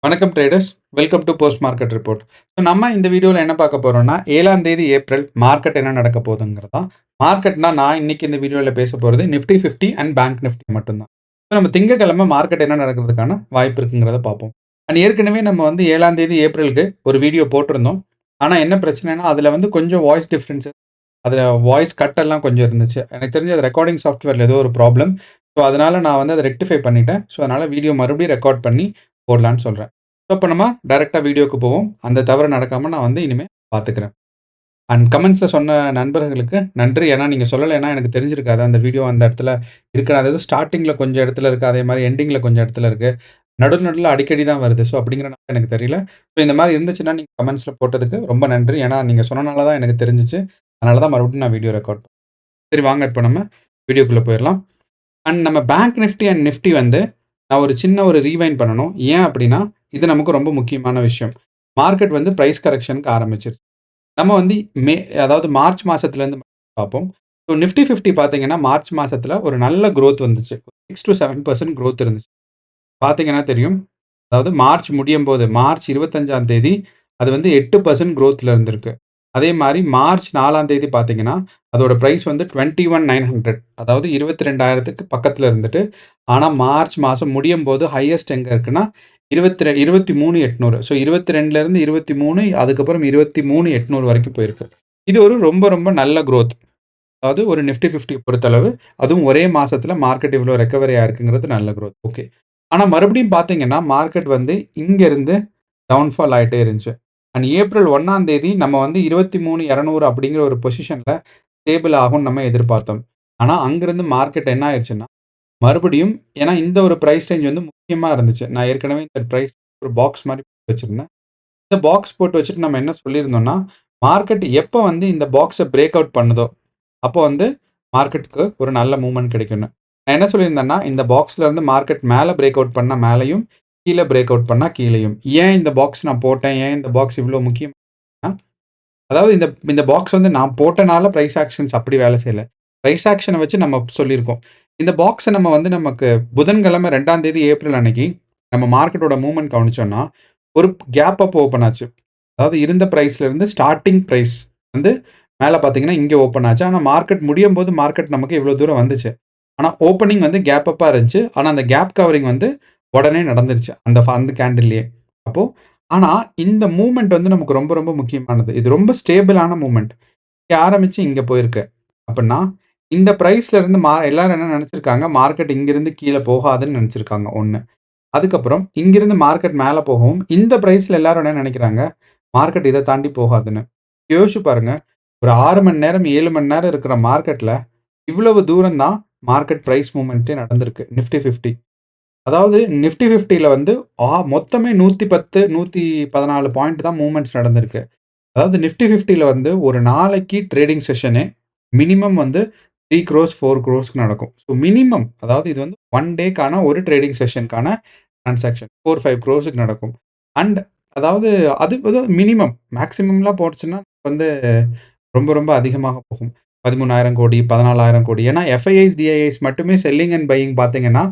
வணக்கம் traders. Welcome to post market report. So நம்ம இந்த வீடியோவில் என்ன பார்க்க போறோம்னா, 7ஆம் தேதி ஏப்ரல் மார்க்கெட் என்ன நடக்க போகுதுங்கிறது தான். மார்க்கெட்னா நான் இன்னைக்கு இந்த வீடியோவில் பேச போகிறது நிஃப்டி 50 அண்ட் பேங்க் நிஃப்டி மட்டும்தான். ஸோ நம்ம திங்கட்கிழமை மார்க்கெட் என்ன நடக்கிறதுக்கான வாய்ப்பு இருக்குங்கிறத பார்ப்போம். அண்ட் ஏற்கனவே நம்ம வந்து 7ஆம் தேதி ஏப்ரலுக்கு ஒரு வீடியோ போட்டிருந்தோம். ஆனால் என்ன பிரச்சனைனா, அதில் வந்து கொஞ்சம் வாய்ஸ் டிஃப்ரென்ஸ், அதில் வாய்ஸ் கட் எல்லாம் கொஞ்சம் இருந்துச்சு. எனக்கு தெரிஞ்சு அது ரெக்கார்டிங் சாஃப்ட்வேரில் ஏதோ ஒரு ப்ராப்ளம். ஸோ அதனால நான் வந்து அதை ரெக்டிஃபை பண்ணிட்டேன். ஸோ அதனால வீடியோ மறுபடியும் ரெக்கார்ட் பண்ணி போடலான்னு சொல்கிறேன். ஸோ இப்போ நம்ம டைரெக்ட்டா வீடியோக்கு போவோம். அந்த தவறு நடக்காம நான் வந்து இனிமே பார்த்துக்கிறேன். அண்ட் கமெண்ட்ஸ்ல சொன்ன நண்பர்களுக்கு நன்றி. ஏன்னா நீங்க சொல்லலைன்னா எனக்கு தெரிஞ்சிருக்காது. அந்த வீடியோ அந்த இடத்துல இருக்கு. அதாவது ஸ்டார்ட்டிங்ல கொஞ்சம் இடத்துல இருக்கு. அதே மாரி எண்டிங்ல கொஞ்சம் இடத்துல இருக்கு. நடுவுல அடிக்கடி தான் வருது. ஸோ அப்படிங்கிறனால எனக்கு தெரியல. ஸோ இந்த மாரி இருந்துச்சுன்னா நீங்க கமெண்ட்ஸ்ல போட்டதுக்கு ரொம்ப நன்றி. ஏன்னா நீங்க சொன்னனால தான் எனக்கு தெரிஞ்சுச்சு. அதனால தான் மறுபடியும் நான் வீடியோ ரெக்கார்ட் சரி வாங்க இப்போ நம்ம வீடியோக்குள்ள போயிரலாம். அண்ட் நம்ம பேங்க் நிஃப்டி அண்ட் நிஃப்டி வந்து நான் ஒரு சின்ன ஒரு ரீவைண்ட் பண்ணணும். ஏன் அப்படின்னா, இது நமக்கு ரொம்ப முக்கியமான விஷயம். மார்க்கெட் வந்து பிரைஸ் கரெக்ஷனுக்கு ஆரம்பிச்சிருச்சு. நம்ம வந்து மே அதாவது மார்ச் மாசத்துலேருந்து பார்ப்போம். ஸோ நிஃப்டி 50 பார்த்தீங்கன்னா, மார்ச் மாசத்துல ஒரு நல்ல குரோத் வந்துச்சு. 6-7% குரோத் இருந்துச்சு. பார்த்தீங்கன்னா தெரியும். அதாவது மார்ச் முடியும்போது, மார்ச் 25ஆம் தேதி அது வந்து 8% குரோத்ல இருந்திருக்கு. அதே மாரி மார்ச் 4ஆம் தேதி பார்த்தீங்கன்னா, அதோட பிரைஸ் வந்து 21,900 அதாவது 22,000க்கு பக்கத்துல இருந்துட்டு, ஆனா மார்ச் மாசம் முடியும்போது ஹையஸ்ட் எங்க இருக்குன்னா, 23,800 ஸோ 22லருந்து 23 அதுக்கப்புறம் 23,800 வரைக்கும் போயிருக்கு. இது ஒரு ரொம்ப ரொம்ப நல்ல குரோத். அதாவது ஒரு நிஃப்டி 50 பொறுத்தளவு, அதுவும் ஒரே மாசத்துல மார்க்கெட் இவ்ளோ ரெக்கவரி ஆயிருக்குங்கிறது நல்ல குரோத். ஓகே. ஆனா மறுபடியும் பார்த்தீங்கன்னா, மார்க்கெட் வந்து இங்கருந்து டவுன்ஃபால் ஆயிட்டே இருந்துச்சு. அண்ட் ஏப்ரல் 1ஆம் தேதி நம்ம வந்து 23,200 அப்படிங்கிற ஒரு பொசிஷன்ல ஸ்டேபிள் ஆகும்னு நம்ம எதிர்பார்த்தோம். ஆனா அங்கிருந்து மார்க்கெட் என்ன ஆயிருச்சுன்னா, மறுபடியும் ஏன்னா இந்த ஒரு பிரைஸ் ரேஞ்ச் வந்து முக்கியமா இருந்துச்சு. நான் ஏற்கனவே இந்த பிரைஸ் ஒரு பாக்ஸ் மாரி போட்டு வச்சிருந்தேன். இந்த பாக்ஸ் போட்டு வச்சுட்டு நம்ம என்ன சொல்லியிருந்தோம்னா, மார்க்கெட் எப்ப வந்து இந்த பாக்ஸ பிரேக் அவுட் பண்ணுதோ, அப்போ வந்து மார்க்கெட்டுக்கு ஒரு நல்ல மூவ்மெண்ட் கிடைக்கும்னு. நான் என்ன சொல்லியிருந்தேன்னா, இந்த பாக்ஸ்ல இருந்து மார்க்கெட் மேல பிரேக் அவுட் பண்ணா மேலயும், கீழ பிரேக் அவுட் பண்ணா கீழயும். ஏன் இந்த பாக்ஸ் நான் போட்டேன்? ஏன் இந்த பாக்ஸ் இவ்ளோ முக்கியம்னா, அதாவது இந்த இந்த பாக்ஸ் வந்து நான் போட்டனால பிரைஸ் ஆக்ஷன்ஸ் அப்படி வேலை செய்யல. பிரைஸ் ஆக்ஷன வச்சு நம்ம சொல்லியிருக்கோம். இந்த பாக்ஸ நம்ம வந்து நமக்கு புதன்கிழமை 2ஆம் தேதி ஏப்ரல் அன்னைக்கு நம்ம மார்க்கெட்டோட மூவ்மெண்ட் கவனிச்சோம்னா, ஒரு கேப் அப் ஓப்பன் ஆச்சு. அதாவது இருந்த பிரைஸ்ல இருந்து ஸ்டார்ட்டிங் பிரைஸ் வந்து மேல பார்த்தீங்கன்னா, இங்க ஓப்பன் ஆச்சு. ஆனா மார்க்கெட் முடியும்போது மார்க்கெட் நமக்கு இவ்ளோ தூரம் வந்துச்சு. ஆனா ஓப்பனிங் வந்து கேப் அப்பா இருந்துச்சு. ஆனா அந்த கேப் கவரிங் வந்து உடனே நடந்துருச்சு. அந்த கேண்டில்லயே. அப்போ ஆனா இந்த மூவ்மெண்ட் வந்து நமக்கு ரொம்ப ரொம்ப முக்கியமானது. இது ரொம்ப ஸ்டேபிளான மூவ்மெண்ட். இங்க ஆரம்பிச்சு இங்க போயிருக்கு. அப்பன்னா இந்த பிரைஸ்ல இருந்து எல்லாரும் என்ன நெனச்சிருக்காங்க, மார்க்கெட் இங்கிருந்து கீழ போகாதுன்னு நெனச்சிருக்காங்க 1. அதுக்கப்புறம் இங்கிருந்து மார்க்கெட் மேல போகவும், இந்த பிரைஸ்ல எல்லாரும் என்ன நெனைக்கிறாங்க, மார்க்கெட் இத தாண்டி போகாதுன்னு. யோசிச்சு பாருங்க. ஒரு 6 மணி நேரம், 7 மணி நேரம் இருக்கிற மார்க்கெட்ல, இவ்வளவு தூரம் தான் மார்க்கெட் பிரைஸ் மூவ்மெண்ட்டே நடந்திருக்கு. நிஃப்டி 50. அதாவது நிஃப்டி 50ல வந்து மொத்தமே 110, 114 பாயிண்ட் தான் மூவ்மெண்ட்ஸ் நடந்திருக்கு. அதாவது நிஃப்டி 50ல வந்து ஒரு நாளைக்கு ட்ரேடிங் செஷனே மினிமம் வந்து 3 குரோர்ஸ், 4 குரோர்ஸ்க்கு நடக்கும். ஸோ மினிமம் அதாவது இது வந்து 1 டேக்கான ஒரு ட்ரேடிங் செஷனுக்கான டிரான்சாக்ஷன் 4, 5 குரோர்ஸ்க்கு நடக்கும். அண்ட் அதாவது அது வந்து மினிமம். மேக்ஸிமம்லாம் போச்சுன்னா வந்து ரொம்ப ரொம்ப அதிகமாக போகும். 13,000 கோடி, 14,000 கோடி. ஏன்னா எஃப்ஐஐஸ், டிஐஐஸ் மட்டுமே செல்லிங் அண்ட் பையிங் பார்த்தீங்கன்னா,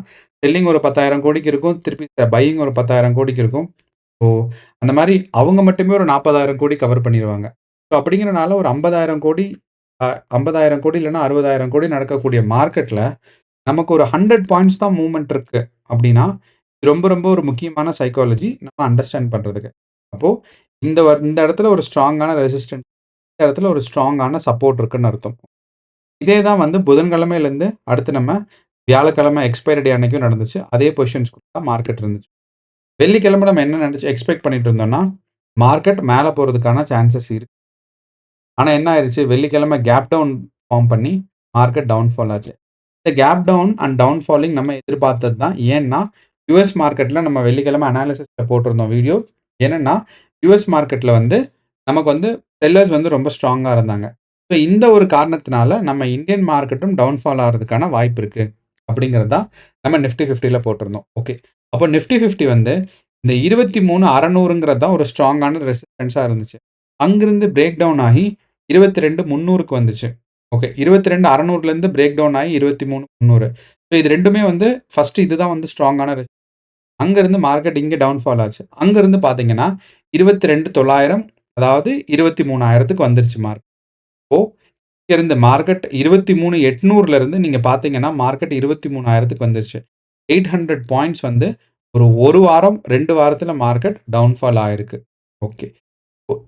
செல்லிங் ஒரு 10,000 கோடிக்கு இருக்கும். திருப்பி பையிங் ஒரு 10,000 கோடிக்கு இருக்கும். ஸோ அந்த மாரி அவங்க மட்டுமே ஒரு 40,000 கோடி கவர் பண்ணிருவாங்க. ஸோ அப்படிங்கிறனால ஒரு 50,000 கோடி 50,000 கோடி இல்லன்னா 60,000 கோடி நடக்கக்கூடிய மார்க்கெட்ல, நமக்கு ஒரு 100 பாயிண்ட்ஸ் தான் மூவ்மெண்ட் இருக்கு அப்படின்னா, இது ரொம்ப ரொம்ப ஒரு முக்கியமான சைக்காலஜி நம்ம அண்டர்ஸ்டாண்ட் பண்றதுக்கு. அப்போ இந்த இடத்துல ஒரு ஸ்ட்ராங்கான ரெசிஸ்டன்ஸ், இந்த இடத்துல ஒரு ஸ்ட்ராங்கான சப்போர்ட் இருக்குன்னு அர்த்தம். இதே தான் வந்து புதன்கிழமையிலேருந்து அடுத்து நம்ம வியாழக்கிழமை எக்ஸ்பைரி டே அன்னைக்கும் நடந்துச்சு. அதே பொசிஷன்ஸ்குள்ள தான் மார்க்கெட் இருந்துச்சு. வெள்ளிக்கிழமை நம்ம என்ன நெனச்சு எக்ஸ்பெக்ட் பண்ணிட்டு இருந்தோம்னா, மார்க்கெட் மேல போறதுக்கான சான்சஸ் இருக்கு. ஆனா என்ன ஆயிருச்சு, வெள்ளிக்கிழமை கேப் டவுன் ஃபார்ம் பண்ணி மார்க்கெட் டவுன்ஃபால் ஆச்சு. இந்த Cape Town and down falling நம்ம எதிர்பார்த்தது தான். ஏன்னா, யுஎஸ் மார்க்கெட்ல நம்ம வெள்ளிக்கிழமை அனாலிசிஸ்ல போட்டிருந்தோம் வீடியோ. என்னன்னா, யுஎஸ் மார்க்கெட்ல வந்து நமக்கு வந்து செல்லர்ஸ் வந்து ரொம்ப ஸ்ட்ராங்கா இருந்தாங்க. ஸோ இந்த ஒரு காரணத்தினால நம்ம இந்தியன் மார்க்கெட்டும் டவுன்ஃபால் ஆறதுக்கான வாய்ப்பு இருக்கு. அப்படிங்கிறது தான் நம்ம நிஃப்டி 50ல போட்டிருந்தோம். ஓகே. அப்போ நிஃப்டி 50 வந்து இந்த 23,600ங்கிறது தான் ஒரு ஸ்ட்ராங்கான ரெசிஸ்டன்ஸா இருந்துச்சு. அங்கிருந்து பிரேக் டவுன் ஆகி 22,300க்கு வந்துச்சு. ஓகே. 22,600லேருந்து பிரேக் டவுன் ஆகி 23,300. ஸோ இது 2மே வந்து ஃபர்ஸ்ட் இதுதான் வந்து ஸ்ட்ராங்கான அங்கருந்து மார்க்கெட் இங்க டவுன்ஃபால் ஆச்சு. அங்கருந்து பார்த்தீங்கன்னா 22,900 அதாவது 23,000க்கு வந்துருச்சு மார்க்கெட். இப்போ இருந்து மார்க்கெட் 23,800ல இருந்து நீங்க பார்த்தீங்கன்னா, மார்க்கெட் 23,000க்கு வந்துருச்சு. 800 பாயிண்ட்ஸ் வந்து ஒரு 1 வாரம், 2 வாரத்துல மார்க்கெட் டவுன்ஃபால் ஆயிருக்கு. ஓகே.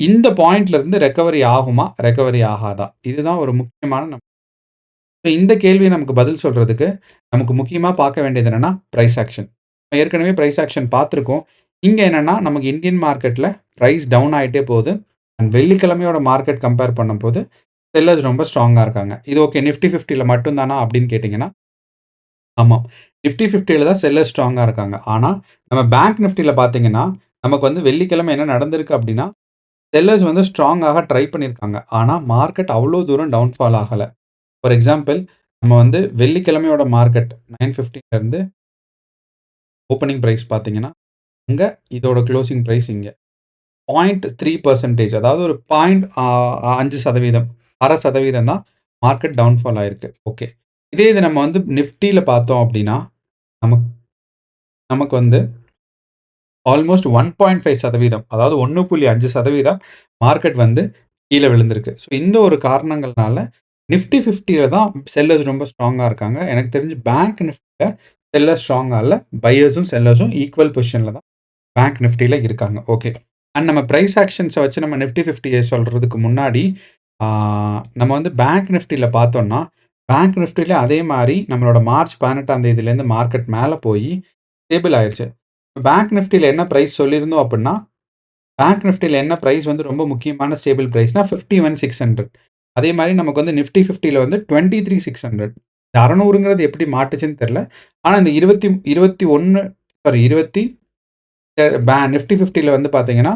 இந்த பாயிண்ட்ல இருந்து ரெக்கவரி ஆகுமா? ரெக்கவரி ஆகாதா? இதுதான் ஒரு முக்கியமான இந்த கேள்விய நமக்கு பதில் சொல்றதுக்கு, நமக்கு முக்கியமா பார்க்க வேண்டியது என்னன்னா, பிரைஸ் ஆக்ஷன். ஏற்கனவே பிரைஸ் ஆக்ஷன் பார்த்துருக்கோம். இங்க என்னன்னா, நமக்கு இந்தியன் மார்க்கெட்ல பிரைஸ் டவுன் ஆயிட்டே போகுது. அண்ட் வெள்ளிக்கிழமையோட மார்க்கெட் கம்பேர் பண்ணும்போது, செல்லர்ஸ் ரொம்ப ஸ்ட்ராங்கா இருக்காங்க. இது ஓகே நிஃப்டி 50ல மட்டும் தானா அப்படின்னு கேட்டீங்கன்னா, ஆமாம். நிஃப்டி 50ல தான் செல்லர்ஸ் ஸ்ட்ராங்கா இருக்காங்க. ஆனா, நம்ம பேங்க் நிஃப்டில பார்த்தீங்கன்னா, நமக்கு வந்து வெள்ளிக்கிழமை என்ன நடந்திருக்கு அப்படின்னா, செல்லர்ஸ் வந்து ஸ்ட்ராங்காக ட்ரை பண்ணியிருக்காங்க. ஆனா, மார்க்கெட் அவ்வளோ தூரம் டவுன்ஃபால் ஆகல. ஃபார் எக்ஸாம்பிள் நம்ம வந்து வெள்ளிக்கிழமையோட மார்க்கெட் 9:15 இருந்து ஓப்பனிங் பிரைஸ் பார்த்தீங்கன்னா, அங்க இதோட குளோசிங் பிரைஸ் இங்க. 0.3% அதாவது ஒரு 5% 1/2% தான் மார்க்கெட் டவுன்ஃபால் ஆயிருக்கு. ஓகே. இதே இது நம்ம வந்து நிஃப்டில பார்த்தோம் அப்படின்னா, நமக்கு நமக்கு வந்து ஆல்மோஸ்ட் 1.5% அதாவது 1.5% மார்க்கெட் வந்து கீழ விழுந்திருக்கு. ஸோ இந்த ஒரு காரணங்கள்னால நிஃப்டி 50ல தான் செல்லர்ஸ் ரொம்ப ஸ்ட்ராங்கா இருக்காங்க. எனக்கு தெரிஞ்சு பேங்க் நிஃப்டில செல்லர்ஸ் ஸ்ட்ராங்கா இல்ல. பையர்ஸும், செல்லர்ஸும் ஈக்குவல் பொசிஷன்ல தான் பேங்க் நிஃப்டில இருக்காங்க. ஓகே. அண்ட் நம்ம பிரைஸ் ஆக்ஷன்ஸ வச்சு நம்ம நிஃப்டி 50 சொல்றதுக்கு முன்னாடி, ஆ நம்ம வந்து பேங்க் நிஃப்டில பார்த்தோம்னா, பேங்க் நிஃப்டில அதே மாரி நம்மளோட மார்ச் 18ஆம் தேதியிலேருந்து மார்க்கெட் மேல போயி ஸ்டேபிள் ஆயிருச்சு. பேங்க் நிஃப்டில என்ன பிரைஸ் சொல்லியிருந்தோம் அப்புட்ன்னா, பேங்க் நிஃப்டில என்ன பிரைஸ் வந்து ரொம்ப முக்கியமான ஸ்டேபிள் பிரைஸ்னா 51,600. அதே மாரி நமக்கு வந்து நிஃப்டி 50ல வந்து 23,600. இந்த 600ங்கிறது எப்படி மாட்டுச்சுன்னு தெரியல. ஆனா இந்த 21 சாரி 20 நிஃப்டி 50ல வந்து பார்த்தீங்கன்னா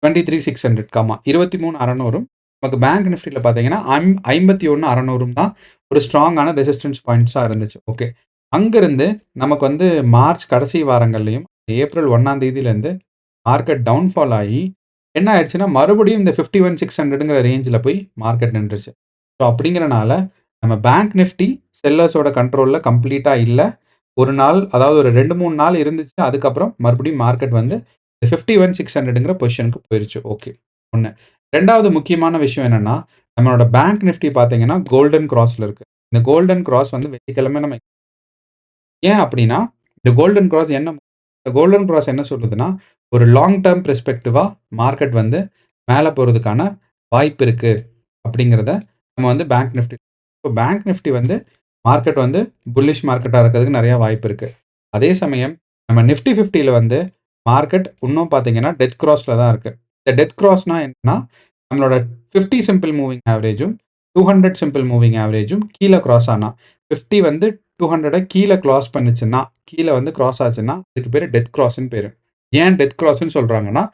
23,600 23,600ம் நமக்கு பேங்க் நிஃப்டில பார்த்தீங்கன்னா 51,600ம் தான் ஒரு ஸ்ட்ராங்கான ரெசிஸ்டன்ஸ் பாயிண்ட்ஸா இருந்துச்சு. ஓகே. அங்கிருந்து நமக்கு வந்து மார்ச் கடைசி வாரங்கள்லயும், ஏப்ரல் 1ஆம் தேதியிலேருந்து மார்க்கெட் டவுன்ஃபால் ஆயி, என்ன ஆயிடுச்சுன்னா, மறுபடியும் இந்த 51,600ங்கிற ரேஞ்சில போய் மார்க்கெட் நின்றுச்சு. ஸோ அப்படிங்கிறனால, நம்ம பேங்க் நிஃப்டி செல்லர்ஸோட கண்ட்ரோல்ல கம்ப்ளீட்டா இல்ல. ஒரு நாள் அதாவது ஒரு 2, 3 நாள் இருந்துச்சு. அதுக்கப்புறம் மறுபடியும் மார்க்கெட் வந்து 51,600ங்கிற பொசிஷனுக்கு போயிருச்சு. ஓகே. 1. 2வது முக்கியமான விஷயம் என்னன்னா, நம்மளோட பேங்க் நிஃப்டி பார்த்தீங்கன்னா, கோல்டன் கிராஸ்ல இருக்கு. இந்த கோல்டன் கிராஸ் வந்து வெள்ளிக்கிழமை நம்ம ஏன் அப்படின்னா, இந்த கோல்டன் கிராஸ் என்ன இந்த கோல்டன் கிராஸ் என்ன சொல்லுதுன்னா, ஒரு லாங் டெர்ம் பெர்ஸ்பெக்டிவா மார்க்கெட் வந்து மேல போறதுக்கான வாய்ப்பு இருக்கு அப்படிங்கிறத நம்ம வந்து பேங்க் நிஃப்டி இப்போ பேங்க் நிஃப்டி வந்து மார்க்கெட் வந்து புல்லிஷ் மார்க்கெட்டா இருக்கிறதுக்கு நெறைய வாய்ப்பு இருக்கு. அதே சமயம் நம்ம நிஃப்டி 50ல வந்து மார்க்கெட் இன்னும் பார்த்தீங்கன்னா, டெத் கிராஸ்ல தான் இருக்கு. இந்த டெத் கிராஸ்னா என்னன்னா, நம்மளோட 50 சிம்பிள் மூவிங் ஆவரேஜும், 200 சிம்பிள் மூவிங் ஆவரேஜும் கீழ கிராஸ் ஆனா, 50 வந்து 200 கீழ கிராஸ் பண்ணுச்சுன்னா, கீழ வந்து கிராஸ் ஆச்சுன்னா, அதுக்கு பேரு டெத் கிராஸ்ன்னு பேரு. ஏன் டெத் கிராஸ்ன்னு சொல்றாங்கன்னா,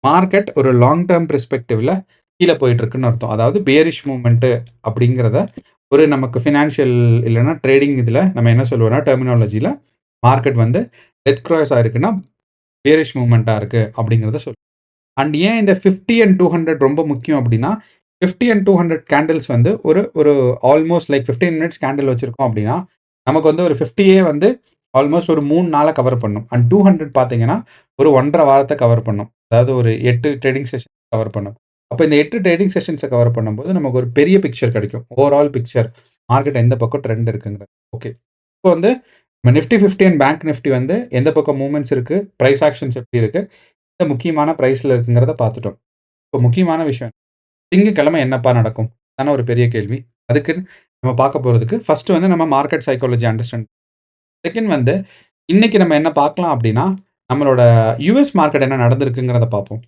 மார்க்கெட் ஒரு லாங் டெர்ம் பெர்ஸ்பெக்டிவ்ல கீழ போயிட்டு இருக்குன்னு அர்த்தம். அதாவது பியரிஷ் மூவ்மெண்ட் அப்படிங்கிறத ஒரு நமக்கு ஃபினான்ஷியல் இல்லன்னா ட்ரேடிங் இதுல நம்ம என்ன சொல்லுவோம்னா, டெர்மினாலஜில மார்க்கெட் வந்து டெத் கிராஸ் ஆயிருக்குன்னா, பியரிஷ் மூவ்மெண்ட்டா இருக்கு அப்படிங்கிறத அண்ட் ஏன் இந்த 50 அண்ட் 200 ரொம்ப முக்கியம் அப்படின்னா, 50 அண்ட் 200 கேண்டில்ஸ் வந்து ஒரு ஒரு ஆல்மோஸ்ட் லைக் 15 மினிட்ஸ் கேண்டில் வச்சிருக்கோம் அப்படின்னா, நமக்கு வந்து ஒரு 50யே வந்து ஆல்மோஸ்ட் ஒரு 3 நாள கவர் பண்ணும். அண்ட் 200 பார்த்தீங்கன்னா, ஒரு 1 1/2 வாரத்த கவர் பண்ணும். அதாவது ஒரு 8 ட்ரேடிங் செஷன் கவர் பண்ணும். அப்ப இந்த 8 ட்ரேடிங் செஷன்ஸ கவர் பண்ணும்போது, நமக்கு ஒரு பெரிய பிக்சர் கிடைக்கும். Overall picture. மார்க்கெட் எந்த பக்கம் ட்ரெண்ட் இருக்குங்கிறது. ஓகே. இப்போ வந்து நம்ம நிஃப்டி 50 அண்ட் பேங்க் நிஃப்டி வந்து எந்த பக்கம் மூவ்மெண்ட்ஸ் இருக்கு, பிரைஸ் ஆக்ஷன்ஸ் எப்படி இருக்கு, முக்கியமான பிரைஸ்ல இருக்குங்கிறத பார்த்துட்டோம். இப்போ முக்கியமான விஷயம், திங்கட்கிழமை என்னப்பா நடக்கும்? அதான ஒரு பெரிய கேள்வி. அதுக்கு நம்ம பார்க்க போறதுக்கு, ஃபர்ஸ்ட் வந்து நம்ம மார்க்கெட் சைக்காலஜி அண்டர்ஸ்டாண்ட். செகண்ட் வந்து, இன்னைக்கு நம்ம என்ன பார்க்கலாம் அப்படின்னா, நம்மளோட யுஎஸ் மார்க்கெட் என்ன நடந்திருக்குங்கிறத பார்ப்போம்.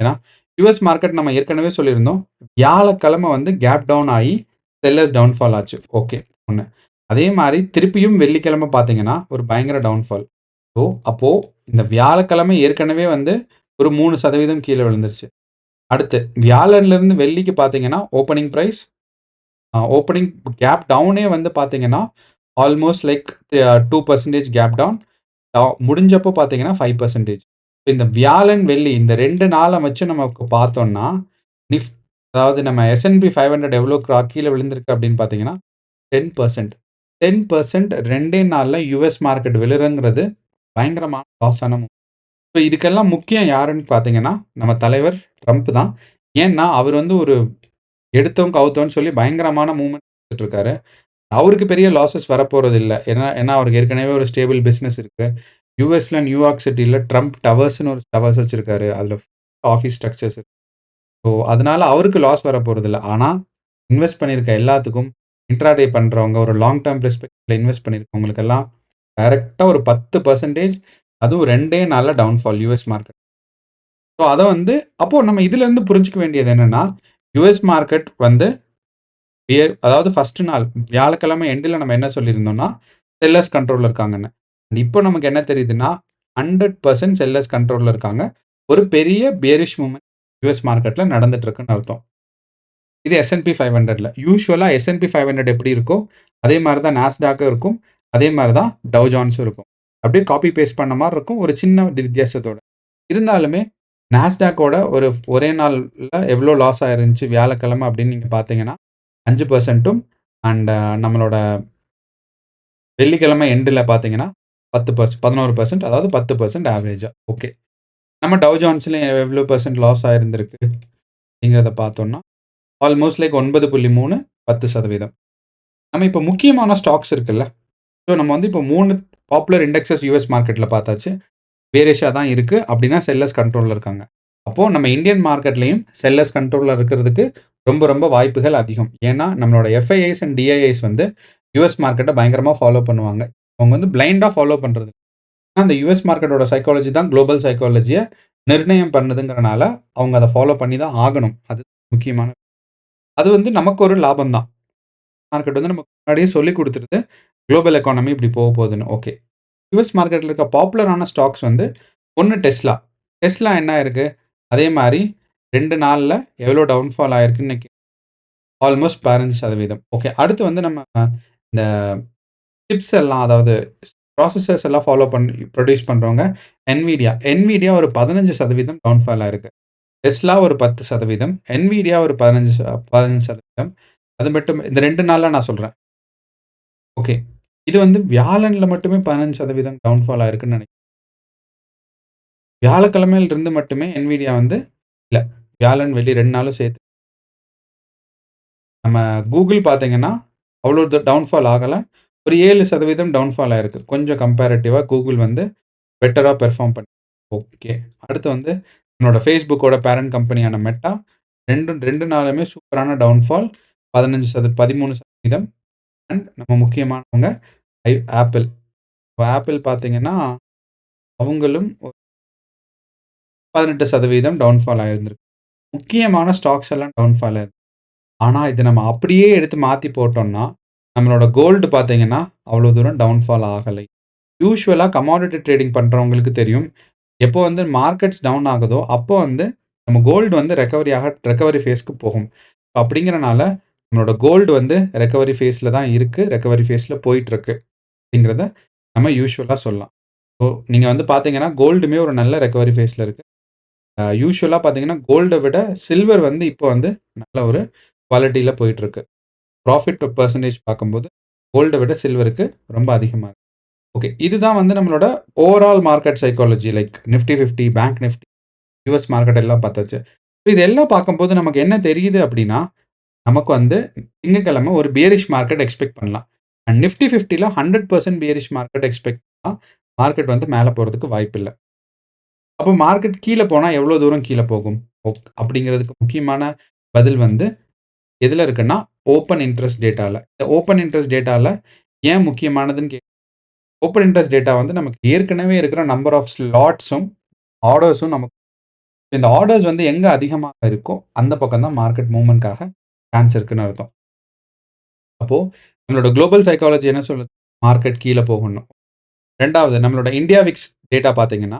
ஏன்னா, யுஎஸ் மார்க்கெட் நம்ம ஏற்கனவே சொல்லியிருந்தோம். வியாழக்கிழமை வந்து கேப் டவுன் ஆயி, செல்லர்ஸ் டவுன்ஃபால் ஆச்சு. ஓகே. 1. அதே மாரி திருப்பியும் வெள்ளிக்கிழமை பார்த்தீங்கன்னா, ஒரு பயங்கர டவுன்ஃபால். ஸோ, அப்போ இந்த வியாழக்கிழமை ஏற்கனவே வந்து ஒரு 3% கீழ விழுந்துருச்சு. அடுத்து வியாழன்லேருந்து வெள்ளிக்கு பார்த்தீங்கன்னா, ஓப்பனிங் பிரைஸ் ஓப்பனிங் கேப் டவுனே வந்து பார்த்தீங்கன்னா, ஆல்மோஸ்ட் லைக் 2% கேப் டவுன். முடிஞ்சப்போ பார்த்தீங்கன்னா 5%. இந்த வியாழன், வெள்ளி இந்த 2 நாள வச்சு நமக்கு பார்த்தோம்னா, நிஃப் அதாவது நம்ம S&P 500 எவ்வளோ கீழ விழுந்திருக்கு அப்படின்னு பார்த்தீங்கன்னா, 10%. 10% 2 நாள்ல யுஎஸ் மார்க்கெட் விழுறங்கிறது பயங்கரமான லாஸ் ஆன மூமெண்ட். ஸோ இதுக்கெல்லாம் முக்கியம் யாருன்னு பார்த்தீங்கன்னா, நம்ம தலைவர் ட்ரம்ப் தான். ஏன்னா, அவர் வந்து ஒரு எடுத்தோம், கவுத்தோம்ன்னு சொல்லி பயங்கரமான மூவ்மெண்ட் எடுத்துட்டு இருக்காரு. அவருக்கு பெரிய லாஸஸ் வரப்போறதில்ல. ஏன்னா ஏன்னா அவருக்கு ஏற்கனவே ஒரு ஸ்டேபிள் பிசினஸ் இருக்கு. யுஎஸ்ல நியூயார்க் சிட்டில ட்ரம்ப் டவர்ஸ்ன்னு ஒரு டவர்ஸ் வச்சிருக்காரு. அதுல ஆஃபீஸ் ஸ்ட்ரக்சர்ஸ் இருக்கு. ஸோ அதனால அவருக்கு லாஸ் வரப்போறதில்ல. ஆனா, இன்வெஸ்ட் பண்ணியிருக்க எல்லாத்துக்கும் இன்ட்ராடே பண்றவங்க, ஒரு லாங் டெர்ம் பெர்ஸ்பெக்டிவ்ல இன்வெஸ்ட் பண்ணியிருக்கவங்களுக்கெல்லாம் டைரக்ட்டா ஒரு 10% அதுவும் 2டே நாள்ல டவுன்ஃபால் யுஎஸ் மார்க்கெட். ஸோ அத வந்து அப்போ நம்ம இதிலருந்து புரிஞ்சுக்க வேண்டியது என்னன்னா, யுஎஸ் மார்க்கெட் வந்து அதாவது ஃபர்ஸ்ட் நாள் வியாழக்கிழமை எண்டுல நம்ம என்ன சொல்லியிருந்தோம்னா, செல்லர்ஸ் கண்ட்ரோல்ல இருக்காங்கன்னு. இப்போ நமக்கு என்ன தெரியுதுன்னா, 100% செல்லர்ஸ் கண்ட்ரோல்ல இருக்காங்க. ஒரு பெரிய பியரிஷ் மூவ்மெண்ட் யுஎஸ் மார்க்கெட்ல நடந்துட்டு இருக்குன்னு அர்த்தம். இது S&P 500ல. யூசுவலா S&P 500 எப்படி இருக்கோ, அதே மாரி தான் நாஸ்டாக்கும் இருக்கும். அதே மாரி தான் டவ் ஜோன்ஸும் இருக்கும். அப்படியே காப்பி பேஸ்ட் பண்ண மாரி இருக்கும். ஒரு சின்ன வித்தியாசத்தோட. இருந்தாலுமே நாஸ்டாக்கோட ஒரே நாள்ல எவ்வளோ லாஸ் ஆயிருந்துச்சு வியாழக்கிழமை அப்படின்னு நீங்க பார்த்தீங்கன்னா, 5%ம் அண்ட் நம்மளோட வெள்ளிக்கிழமை எண்டுல பார்த்தீங்கன்னா, 11% அதாவது 10% ஆவரேஜா. ஓகே. நம்ம டவ் ஜோன்ஸ்ல எவ்வளோ பெர்சென்ட் லாஸ் ஆயிருந்திருக்கு அப்படிங்கிறத பார்த்தோம்னா, ஆல்மோஸ்ட் லைக் 9.3 10%. நம்ம இப்போ முக்கியமான ஸ்டாக்ஸ் இருக்குல்ல. ஸோ நம்ம வந்து இப்போ 3 பாப்புலர் இண்டெக்ஸஸ் யுஎஸ் மார்க்கெட்ல பார்த்தாச்சு. பேரிஷா தான் இருக்கு. அப்படின்னா செல்லர்ஸ் கண்ட்ரோல்ல இருக்காங்க. அப்போ நம்ம இந்தியன் மார்க்கெட்லயும் செல்லர்ஸ் கண்ட்ரோல்ல இருக்கிறதுக்கு ரொம்ப ரொம்ப வாய்ப்புகள் அதிகம். ஏன்னா நம்மளோட எஃப்ஐஐஸ் அண்ட் டிஐஐஸ் வந்து யுஎஸ் மார்க்கெட்ட பயங்கரமா ஃபாலோ பண்ணுவாங்க. அவங்க வந்து பிளைண்டா ஃபாலோ பண்றது. அந்த யுஎஸ் மார்க்கெட்டோட சைக்காலஜி தான் குளோபல் சைக்காலஜிய நிர்ணயம் பண்ணுதுங்கிறனால, அவங்க அத ஃபாலோ பண்ணி தான் ஆகணும். அது முக்கியமான அது வந்து நமக்கு ஒரு லாபம் தான். மார்க்கெட் வந்து நமக்கு முன்னாடியே சொல்லிக் குடுத்துருது. குளோபல் எக்கானமி இப்படி போகுதுன்னு. ஓகே. யுஎஸ் மார்க்கெட்ல இருக்க பாப்புலரான ஸ்டாக்ஸ் வந்து 1 டெஸ்லா. டெஸ்லா என்ன ஆயிருக்கு? அதே மாரி 2 நாள்ல எவ்வளோ டவுன்ஃபால் ஆயிருக்குன்னு இன்னைக்கு ஆல்மோஸ்ட் 15%. ஓகே. அடுத்து வந்து நம்ம இந்த சிப்ஸ் எல்லாம் அதாவது ப்ராசஸர்ஸ் எல்லாம் ஃபாலோ பண்ணி புரொடியூஸ் பண்றவங்க NVIDIA. NVIDIA ஒரு 15% டவுன்ஃபால் ஆயிருக்கு. டெஸ்லா ஒரு 10%, NVIDIA ஒரு 15%. அது மட்டும் இந்த 2 நாள்ல நான் சொல்றேன். ஓகே. இது வந்து வியாழன்ல மட்டுமே 15% டவுன்ஃபால் ஆயிருக்குன்னு நெனைக்கிறேன். வியாழக்கிழமையில இருந்து மட்டுமே NVIDIA வந்து இல்ல. வியாழன், வெள்ளி 2 நாளும் சேர்த்து. நம்ம Google பார்த்தீங்கன்னா, அவ்வளோ டவுன்ஃபால் ஆகல. ஒரு 7% டவுன்ஃபால் ஆயிருக்கு. கொஞ்சம் கம்பேரட்டிவா Google வந்து பெட்டரா பெர்ஃபார்ம் பண்ணி ஓகே. அடுத்து வந்து என்னோட Facebookஓட பேரண்ட் கம்பெனியான மெட்டா 2 நாளுமே சூப்பரான டவுன்ஃபால் 13% அண்ட் நம்ம முக்கியமானவங்க ஆப்பிள். ஆப்பிள் பார்த்தீங்கன்னா, அவங்களும் 18% டவுன்ஃபால் ஆயிருந்திருக்கு. முக்கியமான ஸ்டாக்ஸ் எல்லாம் டவுன்ஃபால் ஆயிருக்கு. ஆனா, இத நம்ம அப்படியே எடுத்து மாத்தி போட்டோம்னா, நம்மளோட கோல்டு பார்த்தீங்கன்னா, அவ்வளோ தூரம் டவுன்ஃபால் ஆகலை. யூசுவலா கமாடிட்டி ட்ரேடிங் பண்றவங்களுக்கு தெரியும். எப்போ வந்து மார்க்கெட்ஸ் டவுன் ஆகுதோ, அப்போ வந்து நம்ம கோல்டு வந்து ரெக்கவரி ஃபேஸ்க்கு போகும். அப்படிங்கிறனால நம்மளோட கோல்டு வந்து ரெக்கவரி ஃபேஸ்ல தான் இருக்கு. ரெக்கவரி ஃபேஸ்ல போயிட்டுருக்கு. அப்படிங்கிறத நம்ம யூசுவலா சொல்லலாம். ஸோ நீங்க வந்து பார்த்தீங்கன்னா, கோல்டுமே ஒரு நல்ல ரெக்கவரி ஃபேஸ்ல இருக்கு. யூசுவலா பார்த்தீங்கன்னா, கோல்ட விட சில்வர் வந்து இப்போ வந்து நல்ல ஒரு குவாலிட்டில போயிட்டுருக்கு. ப்ராஃபிட் பெர்சன்டேஜ் பார்க்கும்போது, கோல்ட விட சில்வருக்கு ரொம்ப அதிகமா இருக்கு. ஓகே. இதுதான் வந்து நம்மளோட overall market psychology like Nifty 50, bank Nifty, US market எல்லாம் பார்த்தாச்சு. இதெல்லாம் பார்க்கும்போது நமக்கு என்ன தெரியுது அப்படின்னா, நமக்கு வந்து திங்கட்கிழமை ஒரு பியரிஷ் மார்க்கெட் எக்ஸ்பெக்ட் பண்ணலாம். அண்ட் நிஃப்டி 50ல 100% பியரிஷ் மார்க்கெட் எக்ஸ்பெக்ட் பண்ணலாம். மார்க்கெட் வந்து மேல போறதுக்கு வாய்ப்பில்ல. அப்போ மார்க்கெட் கீழ போனா எவ்வளோ தூரம் கீழ போகும்? அப்படிங்கிறதுக்கு முக்கியமான பதில் வந்து எதுல இருக்குன்னா, ஓப்பன் இன்ட்ரெஸ்ட் டேட்டால. இந்த ஓப்பன் இன்ட்ரெஸ்ட் டேட்டால ஏன் முக்கியமானதுன்னு ஓப்பன் இன்ட்ரெஸ்ட் டேட்டா வந்து நமக்கு ஏற்கனவே இருக்கிற நம்பர் ஆஃப் ஸ்லாட்ஸும், ஆர்டர்ஸும் நமக்கு இந்த ஆர்டர்ஸ் வந்து எங்க அதிகமா இருக்கோ, அந்த பக்கம் தான் மார்க்கெட் மூவ்மெண்ட்காக சான்ஸ் இருக்குன்னு அர்த்தம். அப்போ நம்மளோட குளோபல் சைக்காலஜி என்ன சொல்லுது? மார்க்கெட் கீழ போகணும். 2வது நம்மளோட இந்தியா விக்ஸ் டேட்டா பார்த்தீங்கன்னா,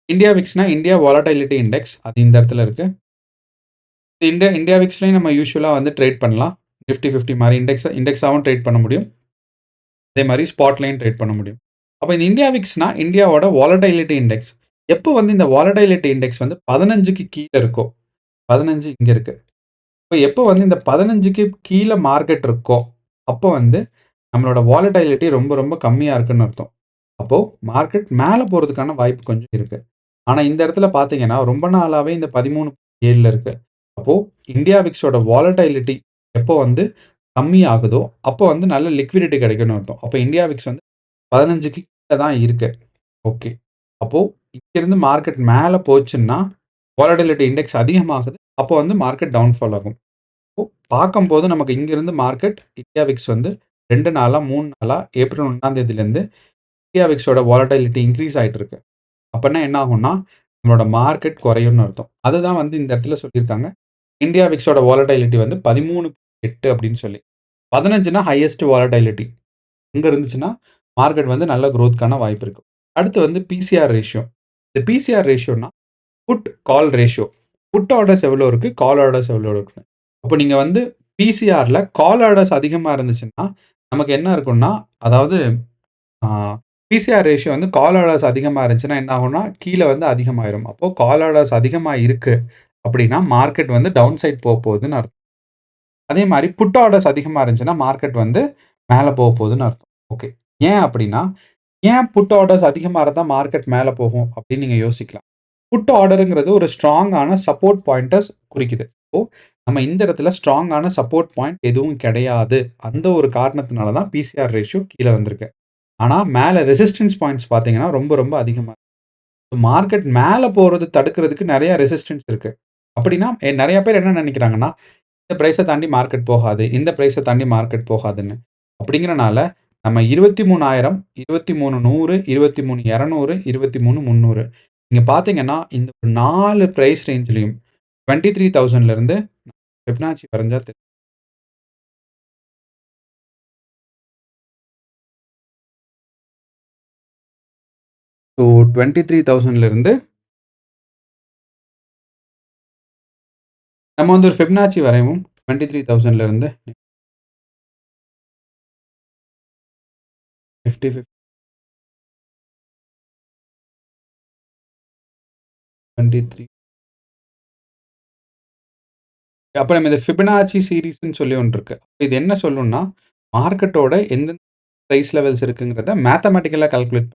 இந்தியா விக்ஸ்னா இந்தியா வாலடைலிட்டி இண்டெக்ஸ். அது இந்த இடத்துல இருக்கு. இந்தியா இந்தியா விக்ஸ்லயும் நம்ம யூசுவலா வந்து ட்ரேட் பண்ணலாம். நிஃப்டி 50 மாரி இண்டெக்ஸாவும் ட்ரேட் பண்ண முடியும். அதே மாரி ஸ்பாட்லயும் ட்ரேட் பண்ண முடியும். அப்ப இந்த இந்தியா விக்ஸ்னா இந்தியாவோட வாலடைலிட்டி இண்டெக்ஸ். எப்போ வந்து இந்த வாலடைலிட்டி இண்டெக்ஸ் வந்து 15க்கு கீழ இருக்கோ, 15 இங்க இருக்கு. எப்போ வந்து இந்த 15க்கு கீழ மார்க்கெட் இருக்கோ, அப்போ வந்து நம்மளோட வாலடைலிட்டி ரொம்ப ரொம்ப கம்மியா இருக்குன்னு அர்த்தம். அப்போ மார்க்கெட் மேல போறதுக்கான வாய்ப்பு கொஞ்சம் இருக்கு. ஆனா இந்த இடத்துல பார்த்தீங்கன்னா, ரொம்ப நாளாவே இந்த 13.7ல இருக்கு. அப்போ இந்தியா விக்ஸோட வாலடைலிட்டி எப்போ வந்து கம்மி ஆகுதோ, அப்போ வந்து நல்ல லிக்விடிட்டி கிடைக்கும்னு அர்த்தம். அப்போ இந்தியா விக்ஸ் வந்து 15க்கு கீழ தான் இருக்கு. ஓகே. அப்போ இங்கிருந்து மார்க்கெட் மேல போச்சுன்னா, வாலடைலிட்டி இண்டெக்ஸ் அதிகமாகுது. அப்போ வந்து மார்க்கெட் டவுன்ஃபால் ஆகும். அப்போ பார்க்கும்போது நமக்கு இங்கிருந்து மார்க்கெட் இந்தியா விக்ஸ் வந்து 2 நாளா, 3 நாளா ஏப்ரல் 1ஆம் தேதியிலேருந்து இந்தியா விக்ஸோட வாலடைலிட்டி இன்கிரீஸ் ஆயிட்டு இருக்கு. அப்பன்னா என்ன ஆகும்னா, நம்மளோட மார்க்கெட் குறையும்னு அர்த்தம். அதுதான் வந்து இந்த இடத்துல சொல்லியிருக்காங்க. இந்தியா விக்ஸோட வாலடைலிட்டி வந்து 13.8 அப்படின்னு சொல்லி. 15னா ஹையஸ்ட் வாலடைலிட்டி. அங்க இருந்துச்சுன்னா, மார்க்கெட் வந்து நல்ல குரோத்க்கான வாய்ப்பு இருக்கு. அடுத்து வந்து பிசிஆர் ரேஷியோ. இந்த பிசிஆர் ரேஷியோனா, put call ratio. Put orders எவ்வளோ இருக்கு? கால் ஆர்டர்ஸ் எவ்வளோ இருக்கு? அப்போ நீங்க வந்து பிசிஆர்ல கால் ஆர்டர்ஸ் அதிகமா இருந்துச்சுன்னா, நமக்கு என்ன இருக்கும்னா, அதாவது ஆ பிசிஆர் ரேஷியோ வந்து கால் ஆர்டர்ஸ் அதிகமா இருந்துச்சுன்னா என்ன ஆகும்னா, கீழ வந்து அதிகமாயிரும். அப்போ கால் ஆர்டர்ஸ் அதிகமா இருக்கு அப்படின்னா, மார்க்கெட் வந்து டவுன் சைட் போப்போகுதுன்னு அர்த்தம். அதே மாரி புட் ஆர்டர்ஸ் அதிகமா இருந்துச்சுன்னா, மார்க்கெட் வந்து மேல போப்போகுதுன்னு அர்த்தம். ஓகே. ஏன் அப்படின்னா, ஏன் புட் ஆர்டர்ஸ் அதிகமா இருந்தா மார்க்கெட் மேல போகும் அப்படின்னு நீங்க யோசிக்கலாம். புட் ஆர்டர்ங்கிறது ஒரு ஸ்ட்ராங்கான சப்போர்ட் பாயிண்ட்ட குறிக்குது. இப்போ நம்ம இந்த இடத்துல ஸ்ட்ராங்கான சப்போர்ட் பாயிண்ட் எதுவும் கிடையாது. அந்த ஒரு காரணத்தினால தான் பிசிஆர் ரேஷியோ கீழ வந்திருக்கு. ஆனா மேல ரெசிஸ்டன்ஸ் பாயிண்ட்ஸ் பார்த்தீங்கன்னா, ரொம்ப ரொம்ப அதிகமா இருக்கு. மார்க்கெட் மேல போறது தடுக்கிறதுக்கு நெறைய ரெசிஸ்டன்ஸ் இருக்கு. அப்படின்னா நெறைய பேர் என்ன நெனைக்கிறாங்கன்னா, இந்த பிரைஸ தாண்டி மார்க்கெட் போகாது. இந்த பிரைஸ தாண்டி மார்க்கெட் போகாதுன்னு. அப்படிங்கிறனால நம்ம 23,000, 23,100, 23,200, 23,300 நீங்க பார்த்தீங்கன்னா, இந்த 4 பிரைஸ் ரேஞ்ச்லயும் 23,000ல இருந்து ஃபிபனாச்சி வரைஞ்சா தெரியும். ஸோ 23,000ல இருந்து நம்ம வந்து ஒரு ஃபிபனாச்சி வரைவோம். 23,000ல இருந்து நிஃப்டி 23 அப்புறம் இந்த ஃபிபனாச்சி சீரிஸ்ன்னு சொல்லி ஒண்ணு இருக்கு. இது என்ன சொல்லும்னா, மார்க்கெட்டோட எந்தெந்த பிரைஸ் லெவல்ஸ் இருக்குங்கிறத மேத்தமேட்டிக்கலா கால்குலேட்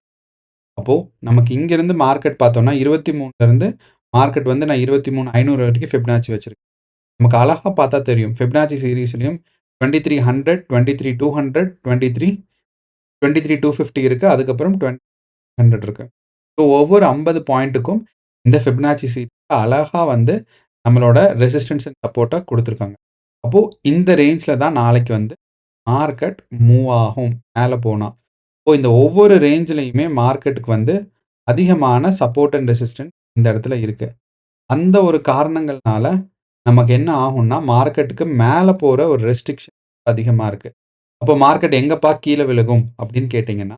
அப்போ நமக்கு இங்கிருந்து மார்க்கெட் பார்த்தோம்னா 23ல இருந்து மார்க்கெட் வந்து நான் 23,500 வரைக்கும் ஃபிபனாச்சி வச்சிருக்கேன். நமக்கு அழகா பார்த்தா தெரியும். ஃபிபனாச்சி சீரிஸ்லயும் 2300, 23,200, 23,250 இருக்கு. அதுக்கப்புறம் 2,100 இருக்கு. ஸோ ஒவ்வொரு 50 பாயிண்ட்டுக்கும் இந்த ஃபிபனாச்சி சீரிஸ் அழகா வந்து நம்மளோட ரெசிஸ்டன்ஸ் அண்ட் சப்போர்ட்டா குடுத்துருக்காங்க. அப்போ இந்த ரேஞ்ச்ல தான் நாளைக்கு வந்து மார்க்கெட் மூவ் ஆகும் மேல போனா. இப்போ இந்த ஒவ்வொரு ரேஞ்ச்லயுமே மார்க்கெட்டுக்கு வந்து அதிகமான சப்போர்ட் அண்ட் ரெசிஸ்டன்ஸ் இந்த இடத்துல இருக்கு. அந்த ஒரு காரணங்கள்னால நமக்கு என்ன ஆகும்னா, மார்க்கெட்டுக்கு மேல போற ஒரு ரெஸ்ட்ரிக்ஷன் அதிகமா இருக்கு. அப்போ மார்க்கெட் எங்கப்பா கீழ விழுகும் அப்படின்னு கேட்டீங்கன்னா,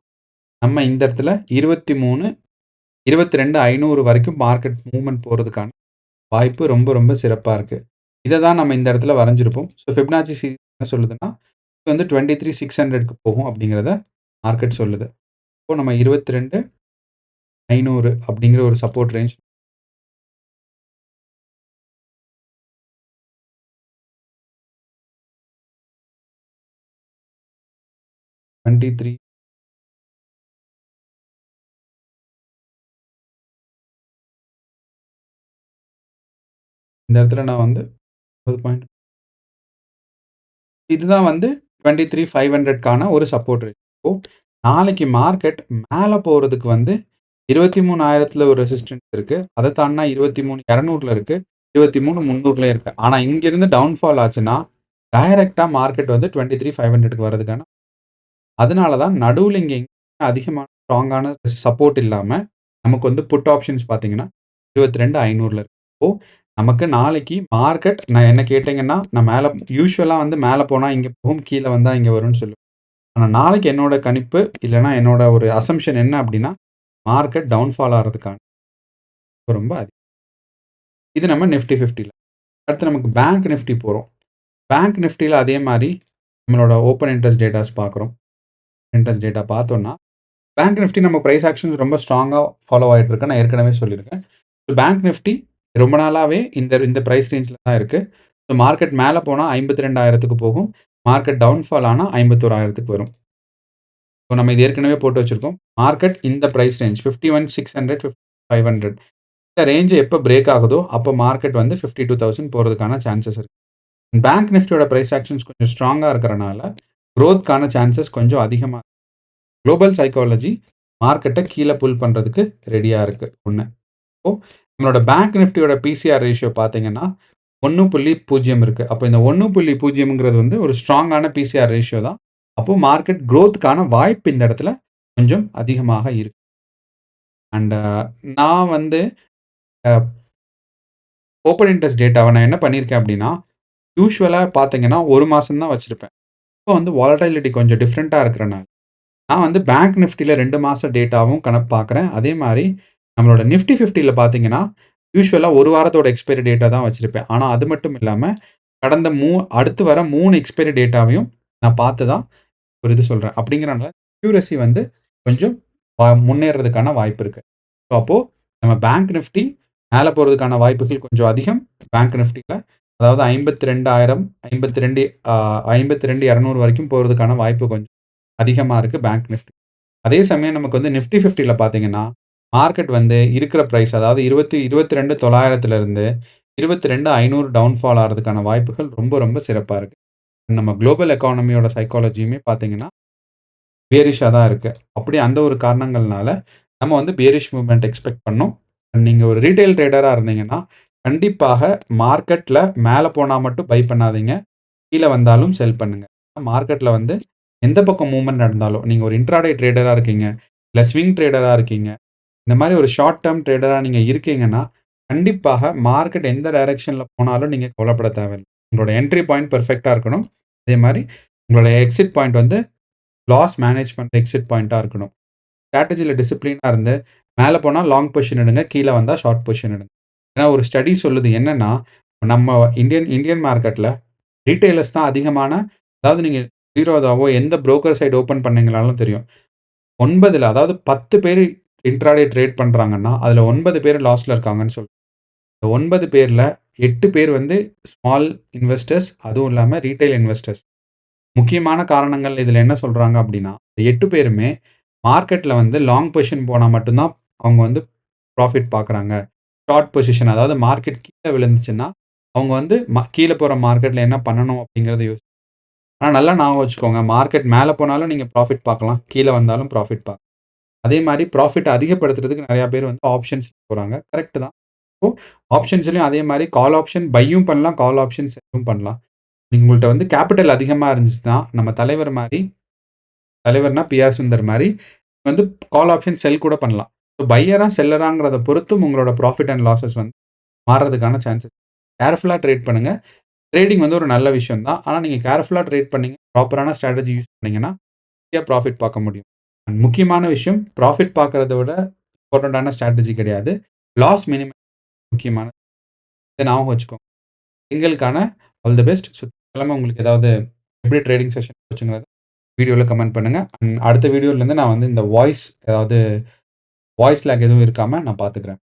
நம்ம இந்த இடத்துல 23, 22,500 வரைக்கும் மார்க்கெட் மூவ்மெண்ட் போறதுக்கான வாய்ப்பு ரொம்ப ரொம்ப சிறப்பா இருக்கு. இத தான் நம்ம இந்த இடத்துல வரைஞ்சிருப்போம். ஸோ ஃபிபனாச்சி சீரிஸ் என்ன சொல்லுதுன்னா, இது வந்து 23,600க்கு போகும் அப்படிங்கிறத மார்க்கெட் சொல்லுது. இப்போ நம்ம 22,500 அப்படிங்கிற ஒரு சப்போர்ட் ரேஞ்ச் 23 இந்த இடத்துல நான் வந்து 30 பாயிண்ட் இதுதான் வந்து 23,500க்கான ஒரு சப்போர்ட் ரேஞ்ச். இப்போ நாளைக்கு மார்க்கெட் மேல போறதுக்கு வந்து 23,000ல ஒரு ரெசிஸ்டன்ஸ் இருக்கு. அத தாண்டுனா 23,200ல இருக்கு. 23,300லயும் இருக்கு. ஆனா இங்கிருந்து டவுன்ஃபால் ஆச்சுன்னா, டைரக்ட்டா மார்க்கெட் வந்து 23,500க்கு வரதுக்கான அதனால தான் நடுவுல இங்க எங்கேயுமே அதிகமான ஸ்ட்ராங்கான சப்போர்ட் இல்லாம, நமக்கு வந்து புட் ஆப்ஷன்ஸ் பார்த்தீங்கன்னா, 22,500ல இருக்கு. இப்போ நமக்கு நாளைக்கு மார்க்கெட் நான் என்ன கேட்டீங்கன்னா, நான் மேல யூசுவலா வந்து மேல போனா இங்க போகும், கீழ வந்தா இங்க வரும்னு சொல்லுவேன். ஆனா நாளைக்கு என்னோட கணிப்பு, இல்லன்னா என்னோட ஒரு அசம்ப்ஷன் என்ன அப்டின்னா, மார்க்கெட் டவுன்ஃபால் ஆறதுக்கான ரொம்ப அதிகம். இது நம்ம நிஃப்டி 50ல. அடுத்து நமக்கு பேங்க் நிஃப்டி போறோம். பேங்க் நிஃப்டில அதே மாரி நம்மளோட ஓப்பன் இன்ட்ரெஸ்ட் டேட்டாஸ் பார்க்குறோம். இன்ட்ரெஸ்ட் டேட்டா பார்த்தோம்னா பேங்க் நிஃப்டி நம்ம பிரைஸ் ஆக்ஷன்ஸ் ரொம்ப ஸ்ட்ராங்கா ஃபாலோ ஆயிட்டு இருக்கு. நான் ஏற்கனவே சொல்லியிருக்கேன். பேங்க் நிஃப்டி ரொம்ப நாளாவே இந்த இந்த பிரைஸ் ரேஞ்ச்ல தான் இருக்கு. ஸோ மார்க்கெட் மேல போனா 52,000க்கு போகும். மார்க்கெட் டவுன்ஃபால் ஆனா 51,000க்கு வரும். ஸோ நம்ம இது ஏற்கனவே போட்டு வச்சிருக்கோம். மார்க்கெட் இந்த பிரைஸ் ரேஞ்ச் 51,600, 500 இந்த ரேஞ்ச் எப்போ பிரேக் ஆகுதோ அப்போ மார்க்கெட் வந்து 52,000 போகிறதுக்கான சான்சஸ் இருக்கு. பேங்க் நிஃப்டியோட பிரைஸ் ஆக்ஷன்ஸ் கொஞ்சம் ஸ்ட்ராங்காக இருக்கிறனால க்ரோத்க்கான சான்சஸ் கொஞ்சம் அதிகமாக. குளோபல் சைக்காலஜி மார்க்கெட்டை கீழே புல் பண்ணுறதுக்கு ரெடியாக இருக்குது ஒன்று. ஸோ நம்மளோட பேங்க் நிஃப்டியோட பிசிஆர் ரேஷியோ பார்த்தீங்கன்னா 1.0 இருக்குது. அப்போ இந்த 1.0ங்கிறது வந்து ஒரு ஸ்ட்ராங்கான பிசிஆர் ரேஷியோ தான். அப்போ மார்க்கெட் க்ரோத்துக்கான வாய்ப்பு இந்த இடத்துல கொஞ்சம் அதிகமாக இருக்கு. அண்ட் நான் வந்து ஓப்பன் இன்ட்ரெஸ்ட் டேட்டாவை நான் என்ன பண்ணியிருக்கேன் அப்படின்னா, யூசுவலாக பார்த்தீங்கன்னா 1 மாதம் தான் வச்சுருப்பேன். இப்போ வந்து வாலட்டிலிட்டி கொஞ்சம் டிஃப்ரெண்ட்டாக இருக்கிறனால நான் வந்து பேங்க் நிஃப்டியில் 2 மாத டேட்டாவும் கணக்கு பார்க்குறேன். அதே மாதிரி நம்மளோட நிஃப்டி 50ல பார்த்தீங்கன்னா, யூசுவலாக 1 வாரத்தோட எக்ஸ்பைரி டேட்டா தான் வச்சுருப்பேன். ஆனால் அது மட்டும் இல்லாமல் கடந்த அடுத்து வர 3 எக்ஸ்பைரி டேட்டாவையும் நான் பார்த்து தான் ஒரு இது சொல்கிறேன். அப்படிங்கிறனால அக்யூரசி வந்து கொஞ்சம் முன்னேறதுக்கான வாய்ப்பு இருக்குது. ஸோ அப்போது நம்ம பேங்க் நிஃப்டி மேலே போகிறதுக்கான வாய்ப்புகள் கொஞ்சம் அதிகம். பேங்க் நிஃப்டியில் அதாவது 52,000 52,200 வரைக்கும் போகிறதுக்கான வாய்ப்பு கொஞ்சம் அதிகமாக இருக்குது பேங்க் நிஃப்டி. அதே சமயம் நமக்கு வந்து நிஃப்டி 50ல பார்த்தீங்கன்னா, மார்க்கெட் வந்து இருக்கிற பிரைஸ் அதாவது 22,900லேருந்து 22,500 டவுன்ஃபால் ஆகிறதுக்கான வாய்ப்புகள் ரொம்ப ரொம்ப சிறப்பாக இருக்குது. நம்ம குளோபல் எக்கானமியோட சைக்காலஜியுமே பார்த்தீங்கன்னா பியரிஷாக தான் இருக்குது. அப்படி அந்த ஒரு காரணங்கள்னால நம்ம வந்து பியரிஷ் மூவ்மெண்ட் எக்ஸ்பெக்ட் பண்ணோம். நீங்கள் ஒரு ரீட்டைல் ட்ரேடராக இருந்தீங்கன்னா கண்டிப்பாக மார்க்கெட்டில் மேலே போனால் மட்டும் பை பண்ணாதீங்க. கீழே வந்தாலும் செல் பண்ணுங்கள். மார்க்கெட்டில் வந்து எந்த பக்கம் மூவ்மெண்ட் நடந்தாலும் நீங்கள் ஒரு இன்ட்ராடே ட்ரேடராக இருக்கீங்க, இல்லை ஸ்விங் ட்ரேடராக இருக்கீங்க, இந்த மாதிரி ஒரு ஷார்ட் டேர்ம் ட்ரேடராக நீங்கள் இருக்கீங்கன்னா கண்டிப்பாக மார்க்கெட் எந்த டைரெக்ஷனில் போனாலும் நீங்கள் கவலைப்பட தேவையில்லை. உங்களோட என்ட்ரி பாயிண்ட் பெர்ஃபெக்டாக இருக்கணும். அதே மாதிரி உங்களோட எக்ஸிட் பாயிண்ட் வந்து லாஸ் மேனேஜ் பண்ணுற எக்ஸிட் பாயிண்ட்டாக இருக்கணும். ஸ்ட்ராட்டஜியில் டிசிப்ளினாக இருந்து மேலே போனால் லாங் பொசிஷன் எடுங்க, கீழே வந்தால் ஷார்ட் பொசிஷன் எடுங்க. ஏன்னா ஒரு ஸ்டடி சொல்லுது என்னன்னா, நம்ம இந்தியன் மார்க்கெட்டில் ரீட்டைலர்ஸ் தான் அதிகமான, அதாவது நீங்கள் ஜீரோதாவோ எந்த புரோக்கர் சைட் ஓப்பன் பண்ணீங்கனாலும் தெரியும். 9ல் அதாவது 10 பேர் இன்ட்ராடே ட்ரேட் பண்ணுறாங்கன்னா அதில் 9 பேர் லாஸில் இருக்காங்கன்னு சொல்லுவாங்க. இந்த 9 பேரில் 8 பேர் வந்து ஸ்மால் இன்வெஸ்டர்ஸ், அதுவும் இல்லாமல் ரீட்டைல் இன்வெஸ்டர்ஸ். முக்கியமான காரணங்கள் இதில் என்ன சொல்கிறாங்க அப்படின்னா, இந்த 8 பேருமே மார்க்கெட்டில் வந்து லாங் பொசிஷன் போனால் மட்டும்தான் அவங்க வந்து ப்ராஃபிட் பார்க்குறாங்க. ஷார்ட் பொசிஷன் அதாவது மார்க்கெட் கீழே விழுந்துச்சுன்னா அவங்க வந்து கீழே போகிற மார்க்கெட்டில் என்ன பண்ணணும் அப்படிங்கிறத ஆனால் நல்லா ஞாபகம் வச்சுக்கோங்க, மார்க்கெட் மேலே போனாலும் நீங்கள் ப்ராஃபிட் பார்க்கலாம், கீழே வந்தாலும் ப்ராஃபிட் பார்க்கலாம். அதே மாதிரி ப்ராஃபிட் அதிகப்படுத்துறதுக்கு நிறையா பேர் வந்து ஆப்ஷன்ஸ் போகிறாங்க. கரெக்ட் தான். ஸோ ஆப்ஷன்ஸ்லையும் அதே மாதிரி கால் ஆப்ஷன் பையும் பண்ணலாம், கால் ஆப்ஷன் செல்லும் பண்ணலாம். உங்கள்கிட்ட வந்து கேபிட்டல் அதிகமாக இருந்துச்சுன்னா நம்ம தலைவர்னா பிஆர் சுந்தர் மாதிரி வந்து கால் ஆப்ஷன் செல் கூட பண்ணலாம். ஸோ பையரா செல்லராங்கிறத பொறுத்தும் உங்களோட ப்ராஃபிட் அண்ட் லாஸஸ் வந்து மாறுறதுக்கான சான்சஸ். கேர்ஃபுல்லாக ட்ரேட் பண்ணுங்கள். ட்ரேடிங் வந்து ஒரு நல்ல விஷயம் தான். ஆனால் நீங்கள் கேர்ஃபுல்லாக ட்ரேட் பண்ணீங்க, ப்ராப்பரான ஸ்ட்ராட்டஜி யூஸ் பண்ணீங்கன்னா ஈஸியாக ப்ராஃபிட் பார்க்க முடியும். அண்ட் முக்கியமான விஷயம், ப்ராஃபிட் பார்க்குறத விட இம்பார்ட்டண்ட்டான ஸ்ட்ராட்டஜி கிடையாது, லாஸ் மினிமம் முக்கியமான. இதை ஞாபகம் வச்சுக்கோங்க. எங்களுக்கான ஆல் தி பெஸ்ட். கிழமை உங்களுக்கு ஏதாவது எப்படி ட்ரேடிங் செஷன் போச்சுங்கிறத வீடியோவில் கமெண்ட் பண்ணுங்கள். அண்ட் அடுத்த வீடியோலேருந்து நான் வந்து இந்த வாய்ஸ் லேக் எதுவும் இருக்காமல் நான் பார்த்துக்கிறேன்.